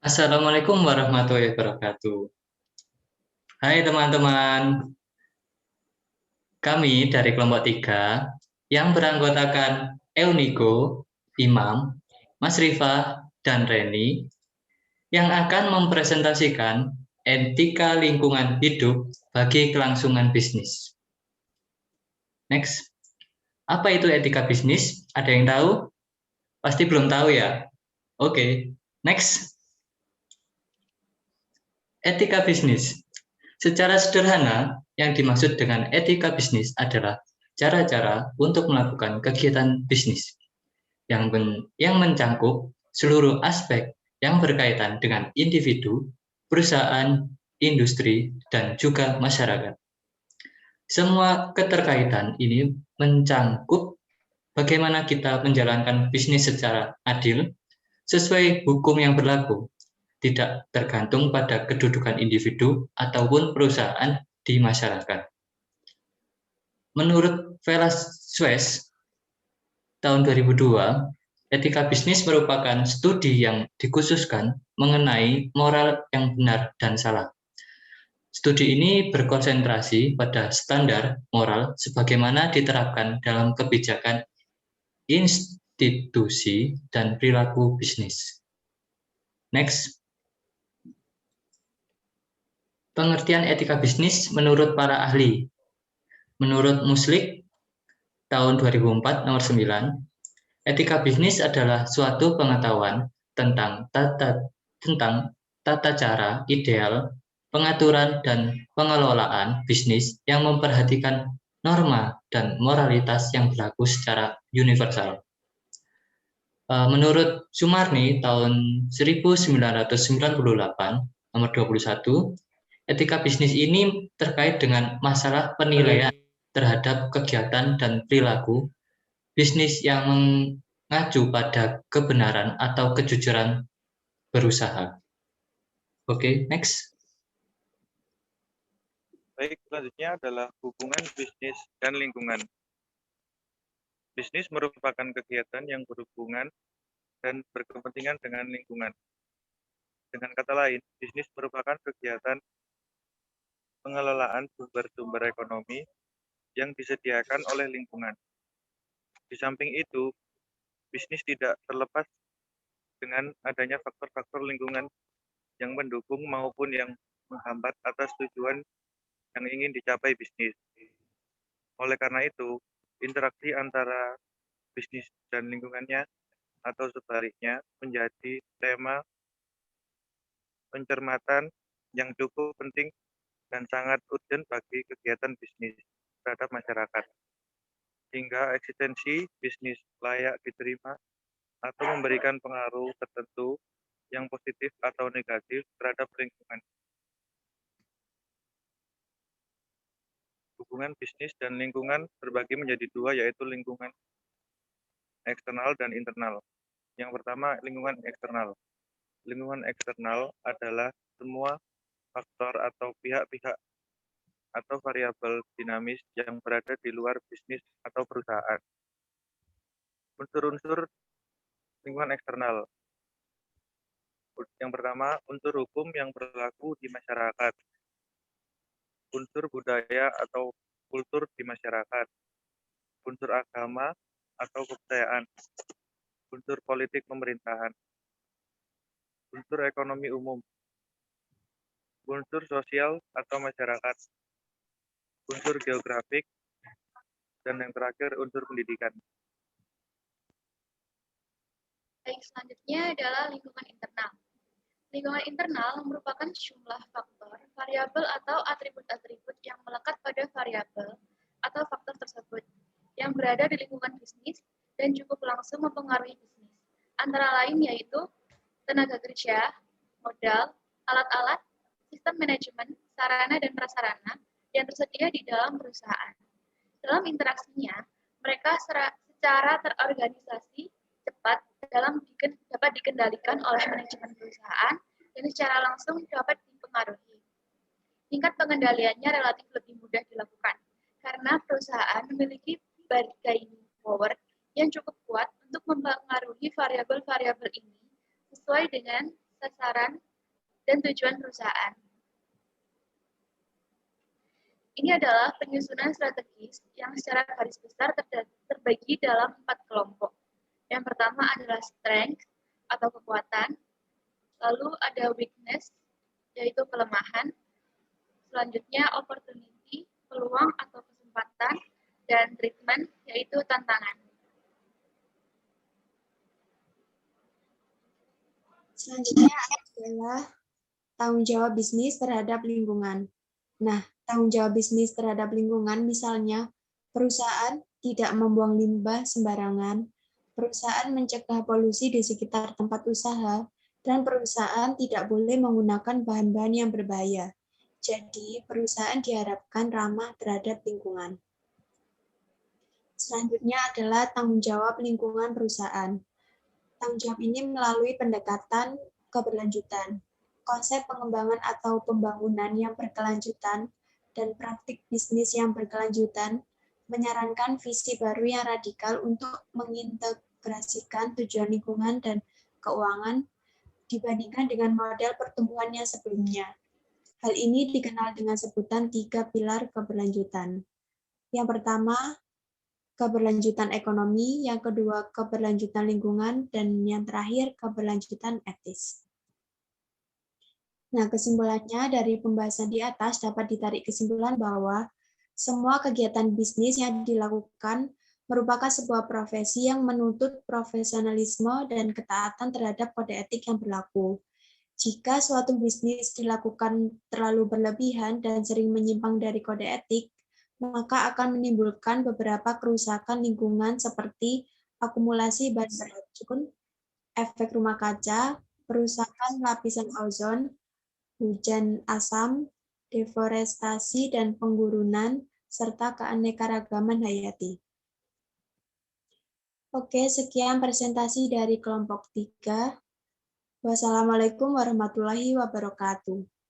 Assalamualaikum warahmatullahi wabarakatuh. Hai teman-teman, kami dari kelompok 3 yang beranggotakan Euniko, Imam, Mas Rifa, dan Reni yang akan mempresentasikan etika lingkungan hidup bagi kelangsungan bisnis. Next, apa itu etika bisnis? Ada yang tahu? Pasti belum tahu ya? Oke, next. Etika bisnis. Secara sederhana, yang dimaksud dengan etika bisnis adalah cara-cara untuk melakukan kegiatan bisnis yang mencangkup seluruh aspek yang berkaitan dengan individu, perusahaan, industri, dan juga masyarakat. Semua keterkaitan ini mencangkup bagaimana kita menjalankan bisnis secara adil, sesuai hukum yang berlaku, tidak tergantung pada kedudukan individu ataupun perusahaan di masyarakat. Menurut Velasquez tahun 2002, etika bisnis merupakan studi yang dikhususkan mengenai moral yang benar dan salah. Studi ini berkonsentrasi pada standar moral sebagaimana diterapkan dalam kebijakan institusi dan perilaku bisnis. Next. Pengertian etika bisnis menurut para ahli. Menurut Muslik tahun 2004 nomor 9, etika bisnis adalah suatu pengetahuan tentang tata cara ideal, pengaturan dan pengelolaan bisnis yang memperhatikan norma dan moralitas yang berlaku secara universal. Menurut Sumarni tahun 1998 nomor 21, etika bisnis ini terkait dengan masalah penilaian terhadap kegiatan dan perilaku bisnis yang mengacu pada kebenaran atau kejujuran berusaha. Oke, next. Baik, selanjutnya adalah hubungan bisnis dan lingkungan. Bisnis merupakan kegiatan yang berhubungan dan berkepentingan dengan lingkungan. Dengan kata lain, bisnis merupakan kegiatan pengelolaan sumber-sumber ekonomi yang disediakan oleh lingkungan. Di samping itu, bisnis tidak terlepas dengan adanya faktor-faktor lingkungan yang mendukung maupun yang menghambat atas tujuan yang ingin dicapai bisnis. Oleh karena itu, interaksi antara bisnis dan lingkungannya atau sebaliknya menjadi tema pencermatan yang cukup penting dan sangat urgent bagi kegiatan bisnis terhadap masyarakat, hingga eksistensi bisnis layak diterima atau memberikan pengaruh tertentu yang positif atau negatif terhadap lingkungan. Hubungan bisnis dan lingkungan terbagi menjadi dua, yaitu lingkungan eksternal dan internal. Yang pertama, lingkungan eksternal. Lingkungan eksternal adalah semua faktor atau pihak-pihak atau variabel dinamis yang berada di luar bisnis atau perusahaan. Unsur-unsur lingkungan eksternal. Yang pertama, unsur hukum yang berlaku di masyarakat. Unsur budaya atau kultur di masyarakat. Unsur agama atau kepercayaan. Unsur politik pemerintahan. Unsur ekonomi umum. Unsur sosial atau masyarakat. Unsur geografik, dan yang terakhir unsur pendidikan. Baik, selanjutnya adalah lingkungan internal. Lingkungan internal merupakan jumlah faktor, variabel atau atribut-atribut yang melekat pada variabel atau faktor tersebut yang berada di lingkungan bisnis dan cukup langsung mempengaruhi bisnis. Antara lain yaitu tenaga kerja, modal, alat-alat, sistem manajemen, sarana dan prasarana yang tersedia di dalam perusahaan. Dalam interaksinya, mereka secara terorganisasi cepat dapat dikendalikan oleh manajemen perusahaan dan secara langsung dapat dipengaruhi. Tingkat pengendaliannya relatif lebih mudah dilakukan karena perusahaan memiliki bargaining power yang cukup kuat untuk mempengaruhi variabel-variabel ini sesuai dengan sasaran, dan tujuan perusahaan. Ini adalah penyusunan strategis yang secara garis besar terbagi dalam 4 kelompok. Yang pertama adalah strength atau kekuatan, lalu ada weakness, yaitu kelemahan, selanjutnya opportunity, peluang atau kesempatan, dan treatment, yaitu tantangan. Selanjutnya adalah tanggung jawab bisnis terhadap lingkungan. Nah, tanggung jawab bisnis terhadap lingkungan misalnya perusahaan tidak membuang limbah sembarangan, perusahaan mencegah polusi di sekitar tempat usaha, dan perusahaan tidak boleh menggunakan bahan-bahan yang berbahaya. Jadi, perusahaan diharapkan ramah terhadap lingkungan. Selanjutnya adalah tanggung jawab lingkungan perusahaan. Tanggung jawab ini melalui pendekatan keberlanjutan, konsep pengembangan atau pembangunan yang berkelanjutan, dan praktik bisnis yang berkelanjutan, menyarankan visi baru yang radikal untuk mengintegrasikan tujuan lingkungan dan keuangan dibandingkan dengan model pertumbuhan yang sebelumnya. Hal ini dikenal dengan sebutan 3 pilar keberlanjutan. Yang pertama, keberlanjutan ekonomi, yang kedua keberlanjutan lingkungan, dan yang terakhir keberlanjutan etis. Nah, kesimpulannya dari pembahasan di atas dapat ditarik kesimpulan bahwa semua kegiatan bisnis yang dilakukan merupakan sebuah profesi yang menuntut profesionalisme dan ketaatan terhadap kode etik yang berlaku. Jika suatu bisnis dilakukan terlalu berlebihan dan sering menyimpang dari kode etik, maka akan menimbulkan beberapa kerusakan lingkungan seperti akumulasi bahan beracun, efek rumah kaca, perusakan lapisan ozon, hujan asam, deforestasi dan penggurunan, serta keanekaragaman hayati. Oke, sekian presentasi dari kelompok 3. Wassalamualaikum warahmatullahi wabarakatuh.